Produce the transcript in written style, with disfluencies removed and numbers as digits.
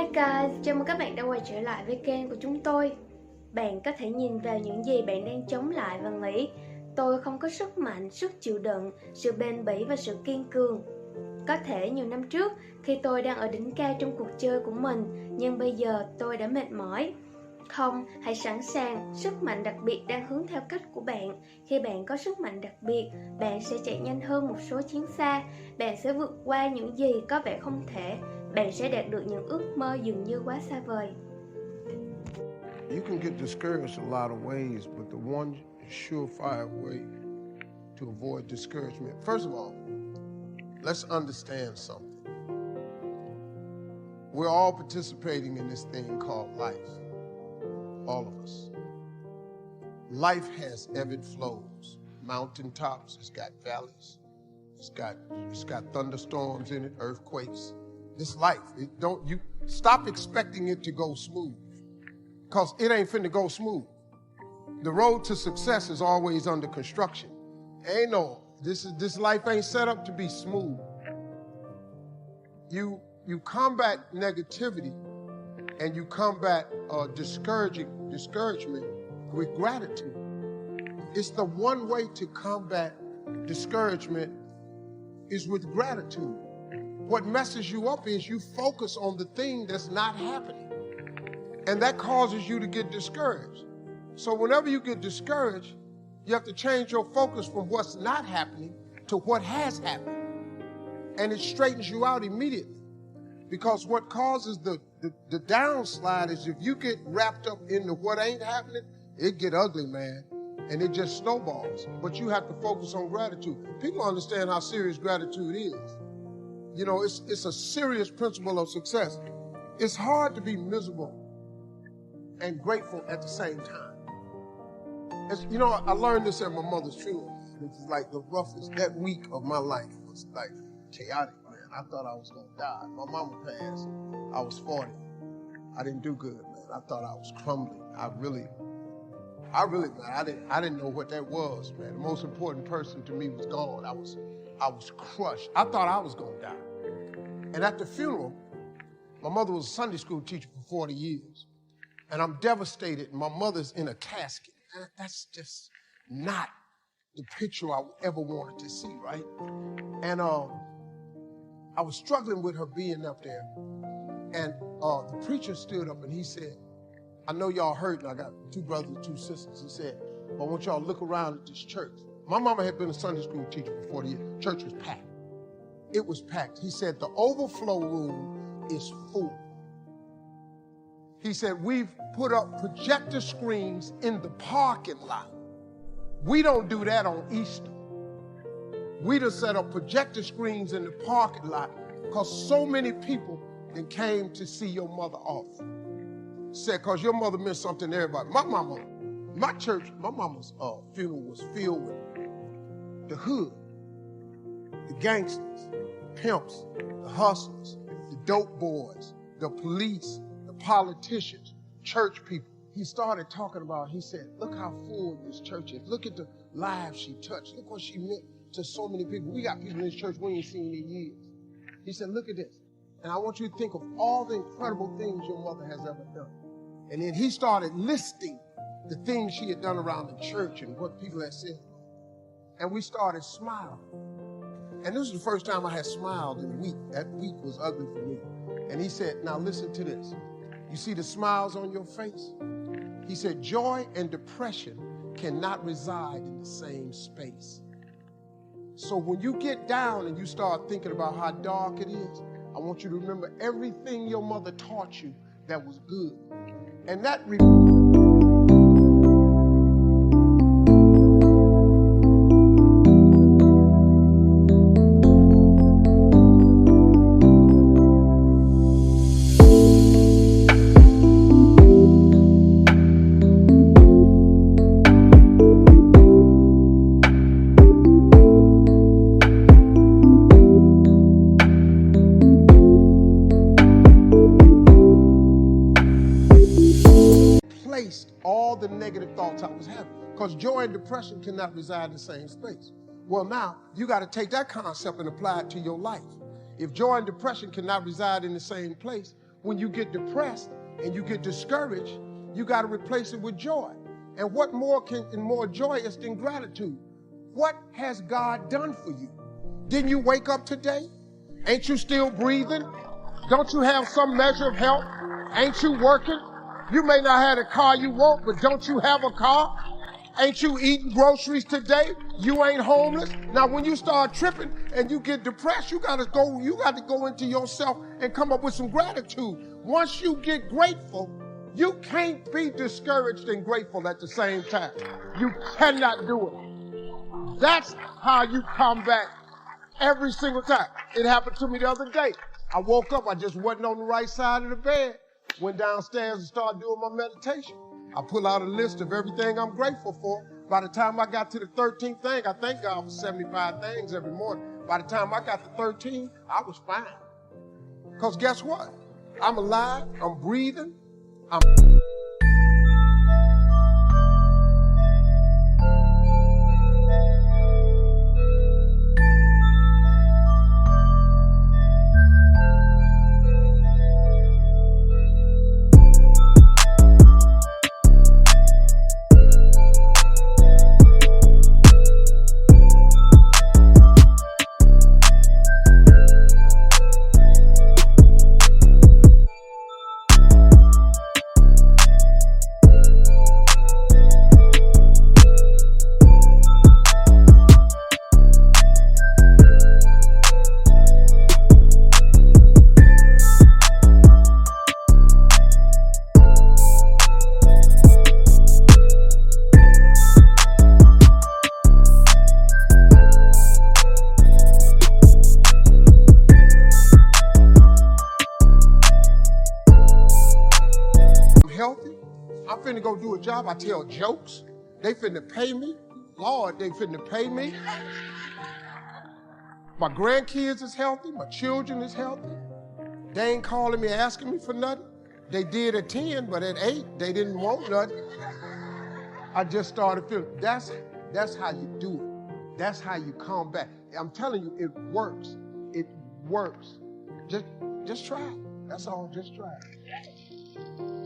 Hi guys, chào mừng các bạn đã quay trở lại với kênh của chúng tôi. Bạn có thể nhìn vào những gì bạn đang chống lại và nghĩ tôi không có sức mạnh, sức chịu đựng, sự bền bỉ và sự kiên cường. Có thể nhiều năm trước khi tôi đang ở đỉnh cao trong cuộc chơi của mình, nhưng bây giờ tôi đã mệt mỏi. Không, hãy sẵn sàng, sức mạnh đặc biệt đang hướng theo cách của bạn. Khi bạn có sức mạnh đặc biệt, bạn sẽ chạy nhanh hơn một số chuyến xa, bạn sẽ vượt qua những gì có vẻ không thể, bạn sẽ đạt được những ước mơ dường như quá xa vời. You can get discouraged a lot of ways, but the one surefire way to avoid discouragement, first of all, let's understand something. We're all participating in this thing called life, all of us. Life has ebb and flows, mountaintops, it's got valleys, it's got thunderstorms in it, earthquakes. This life, you stop expecting it to go smooth, because it ain't finna go smooth. The road to success is always under construction. This life ain't set up to be smooth. You combat negativity and you combat discouragement with gratitude. It's the one way to combat discouragement is with gratitude. What messes you up is you focus on the thing that's not happening. And that causes you to get discouraged. So whenever you get discouraged, you have to change your focus from what's not happening to what has happened. And it straightens you out immediately. Because what causes the downslide is if you get wrapped up into what ain't happening, it get ugly, man. And it just snowballs. But you have to focus on gratitude. People understand how serious gratitude is. You know, it's a serious principle of success. It's hard to be miserable and grateful at the same time. I learned this at my mother's funeral, which is like the roughest. That week of my life was like chaotic, man. I thought I was gonna die. My mama passed. I was 40. I didn't do good, man. I thought I was crumbling. I really, man, I didn't know what that was, man. The most important person to me was gone. I was crushed. I thought I was gonna die. And at the funeral, my mother was a Sunday school teacher for 40 years. And I'm devastated. My mother's in a casket. That's just not the picture I ever wanted to see, right? And I was struggling with her being up there. And the preacher stood up and he said, I know y'all hurt, and I got 2 brothers and 2 sisters. He said, I want y'all to look around at this church. My mama had been a Sunday school teacher for 40 years. Church was packed. It was packed. He said, the overflow room is full. He said, we've put up projector screens in the parking lot. We don't do that on Easter. We just set up projector screens in the parking lot because so many people then came to see your mother off. Said, because your mother meant something to everybody. My mama's funeral was filled with the hood, the gangsters, the pimps, the hustlers, the dope boys, the police, the politicians, church people. He started talking about, he said, look how full this church is. Look at the lives she touched. Look what she meant to so many people. We got people in this church we ain't seen in years. He said, look at this. And I want you to think of all the incredible things your mother has ever done. And then he started listing the things she had done around the church and what people had said. And we started smiling. And this was the first time I had smiled in a week. That week was ugly for me. And he said, now listen to this. You see the smiles on your face? He said, joy and depression cannot reside in the same space. So when you get down and you start thinking about how dark it is, I want you to remember everything your mother taught you that was good. And that replaced all the negative thoughts I was having. Because joy and depression cannot reside in the same space. Well, now, you got to take that concept and apply it to your life. If joy and depression cannot reside in the same place, when you get depressed and you get discouraged, you got to replace it with joy. And what more joyous than gratitude? What has God done for you? Didn't you wake up today? Ain't you still breathing? Don't you have some measure of health? Ain't you working? You may not have the car you want, but don't you have a car? Ain't you eating groceries today? You ain't homeless. Now, when you start tripping and you get depressed, you got to go into yourself and come up with some gratitude. Once you get grateful, you can't be discouraged and grateful at the same time. You cannot do it. That's how you come back every single time. It happened to me the other day. I woke up, I just wasn't on the right side of the bed. Went downstairs and started doing my meditation. I pull out a list of everything I'm grateful for. By the time I got to the 13th thing, I thank God for 75 things every morning. By the time I got to 13, I was fine. Because guess what? I'm alive, I'm breathing, I'm... healthy. I'm finna go do a job. I tell jokes. They finna pay me. Lord, they finna pay me. My grandkids is healthy. My children is healthy. They ain't calling me asking me for nothing. They did at 10, but at 8, they didn't want nothing. I just started feeling, that's how you do it. That's how you come back. I'm telling you, it works. It works. Just try it. That's all, just try it.